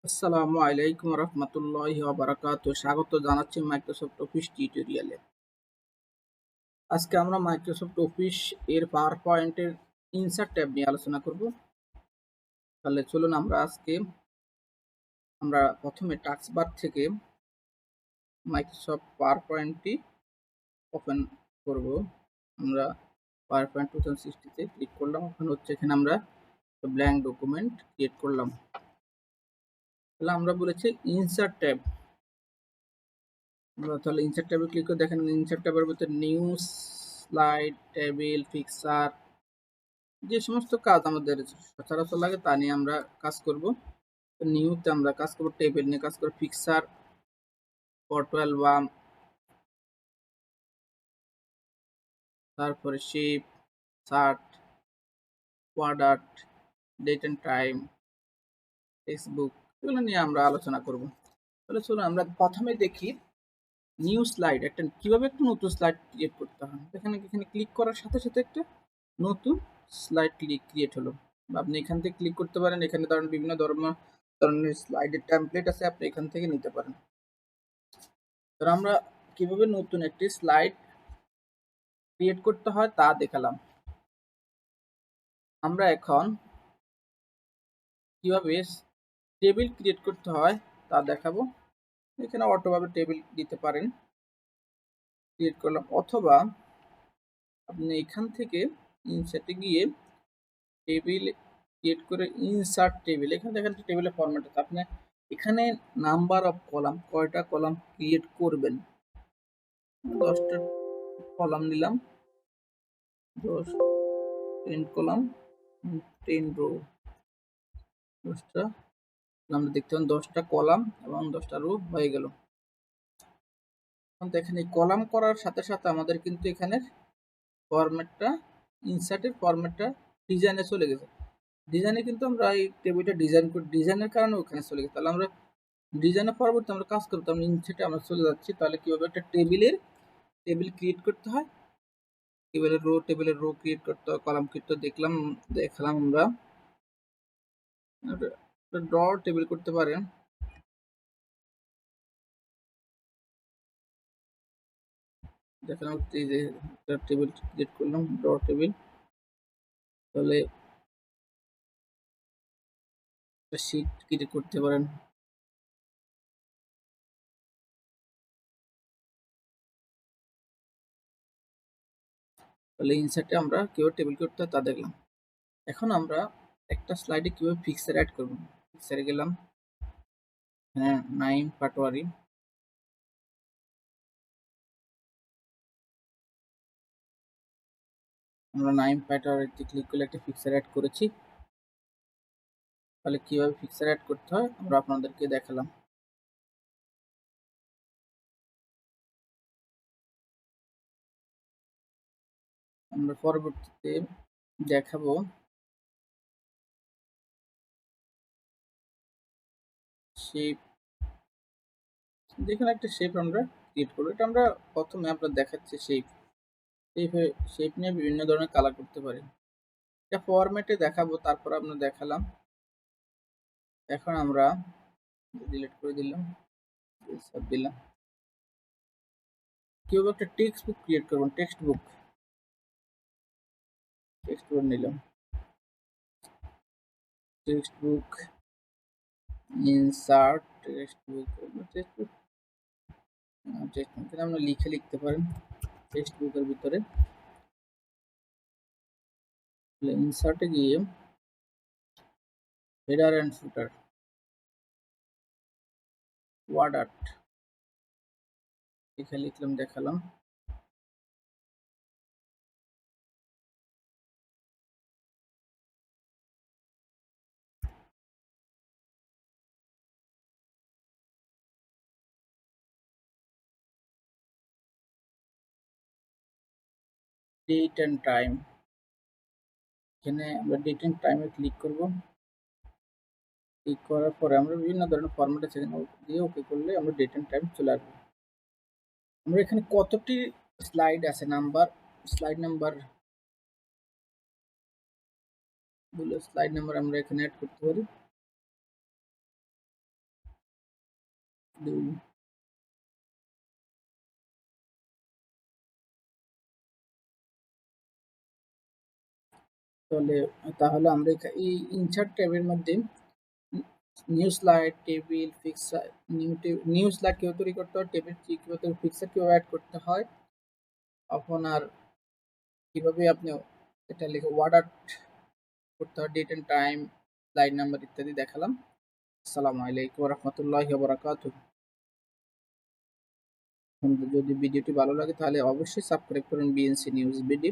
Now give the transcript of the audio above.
আসসালামু আলাইকুম রহমতুল্লাহি ওয়া বারাকাতুহু। স্বাগত জানাচ্ছি মাইক্রোসফট অফিস টিউটোরিয়ালে। আজকে আমরা মাইক্রোসফট অফিস এর পাওয়ার পয়েন্টের ইনসার্ট ট্যাব নিয়ে আলোচনা করব। তাহলে চলুন আমরা প্রথমে টাস্কবার থেকে মাইক্রোসফট পাওয়ার পয়েন্টটি ওপেন করব। আমরা পাওয়ার পয়েন্ট 2016 তে ক্লিক করলাম। এখানে আমরা ব্ল্যাঙ্ক ডকুমেন্ট ক্রিয়েট করলাম। তাহলে আমরা বলেছি ইনসার্ট ট্যাব। তাহলে ইনসার্ট ট্যাবে ক্লিক করে দেখেন ইনসার্ট ট্যাবের ভিতরে নিউ স্লাইড, টেবিল, ফিক্সার, যে সমস্ত কাজ আমাদের সচরাচর লাগে তা নিয়ে আমরা কাজ করব। নিউতে আমরা কাজ করব, টেবিল নিয়ে কাজ করব, ফিক্সার, ফটো অ্যালবাম, তারপরে shape, chart, word art, date and time, textbook, এগুলো নিয়ে আমরা আলোচনা করব। তাহলে চলুন আমরা প্রথমে দেখি নিউ স্লাইড কিভাবে একটা নতুন স্লাইড ক্রিয়েট করতে হয়। এখানে ক্লিক করার সাথে সাথে একটা নতুন স্লাইড ক্রিয়েট হলো। আপনি এখান থেকে ক্লিক করতে পারেন। এখানে ধরেন বিভিন্ন ধরনের স্লাইডের টেমপ্লেট আছে, আপনি এখান থেকে নিতে পারেন। তো আমরা কিভাবে নতুন একটি স্লাইড ক্রিয়েট করতে হয় তা দেখালাম। আমরা এখন কিভাবে টেবিল ক্রিয়েট করতে হয় তা দেখাবো। এখানে অটোভাবে টেবিল দিতে পারেন, ক্রিয়েট করলাম, অথবা আপনি এখান থেকে ইনসার্টে গিয়ে টেবিল ক্রিয়েট করে ইনসার্ট টেবিল, এখানে দেখেন টেবিলের ফরম্যাট আছে। আপনি এখানে নাম্বার অফ কলাম, কয়টা কলাম ক্রিয়েট করবেন, 10টা কলাম নিলাম, 10 কলাম, 10 রো, 10টা আমরা দেখতে পান 10টা কলাম এবং 10টা রো হয়ে গেল। দেখেন এই কলাম করার সাথে সাথে আমাদের কিন্তু এখানে ফরম্যাটটা, ইনসার্টের ফরম্যাটটা ডিজাইনে চলে গেছে। ডিজাইনে কিন্তু আমরা এই টেবিলটা ডিজাইন করি, ডিজাইনের কারণে ওখানে চলে গেছে। তাহলে আমরা ডিজাইনের পরবর্তী আমরা কাজ করতাম, ইনসার্টে আমরা চলে যাচ্ছি। তাহলে কিভাবে একটা টেবিল ক্রিয়েট করতে হয়, টেবিলের রো ক্রিয়েট করতে হয়, কলাম ক্রিয়েট করতে দেখলাম আমরা ড্র টেবিল করতে পারেন। দেখলাম এই যে টেবিল ক্রিয়েট করলাম, ড্র টেবিল। তাহলে একটা শীট ক্রিয়েট করতে পারেন। তাহলে ইনসার্টে আমরা কিভাবে টেবিল করতে হয় তা দেখলাম। এখন আমরা একটা স্লাইডে কিভাবে ফিক্সার অ্যাড করব। ফিক্সারে গেলাম, হ্যাঁ, নাইম পাটোয়ারি, আমরা নাইম পাটোয়ারিতে ক্লিক করলে একটা ফিক্সার অ্যাড করেছি। তাহলে কিভাবে ফিক্সার অ্যাড করতে হয় আমরা আপনাদেরকে দেখালাম। আমরা পরবর্তীতে দেখাবো শেপ, যেখানে একটা শেপ আমরা ক্রিয়েট করবো। এটা আমরা প্রথমে আপনার দেখাচ্ছি শেপ নিয়ে বিভিন্ন ধরনের কালার করতে পারি। এটা ফরম্যাটে দেখাবো, তারপর আমরা দেখালাম। এখন আমরা ডিলিট করে দিলাম, সব দিলাম। কিভাবে একটা টেক্সট বুক ক্রিয়েট করবো, টেক্সট বুক নিলাম, text book, insert text book, এখানে আমরা লিখতে পারেন টেক্সট বুকের ভিতরে। ইনসার্টে গিয়ে header and footer, word art, এখানে লিখলাম, দেখালাম। ডেট এন্ড টাইম, এখানে আমরা ডেট এন্ড টাইমে ক্লিক করব। ক্লিক করার পরে আমরা বিভিন্ন ধরনের ফরম্যাট আছে, এখানে দিয়ে ওকে করলে আমরা ডেট এন্ড টাইম চলে আসবে। আমরা এখানে কতটি স্লাইড আছে, স্লাইড নাম্বার আমরা এখানে অ্যাড করতে পারি। 2 তাহলে আমরা এই ইনসার্ট ট্যাবের মধ্যে new slide, table, fixer, new slide কিভাবে তৈরি করতে হয়, টেবিল কিভাবে তৈরি, ফিক্সার কিভাবে অ্যাড করতে হয়, আপনার কিভাবে আপনি এটা লিখে অর্ডার করতে হয়, date and time, slide number ইত্যাদি দেখালাম। আসসালামু আলাইকুম ওয়া রাহমাতুল্লাহি ওয়া বারাকাতুহু। যদি ভিডিওটি ভালো লাগে তাহলে অবশ্যই সাবস্ক্রাইব করুন বিএনসি নিউজ বিডি।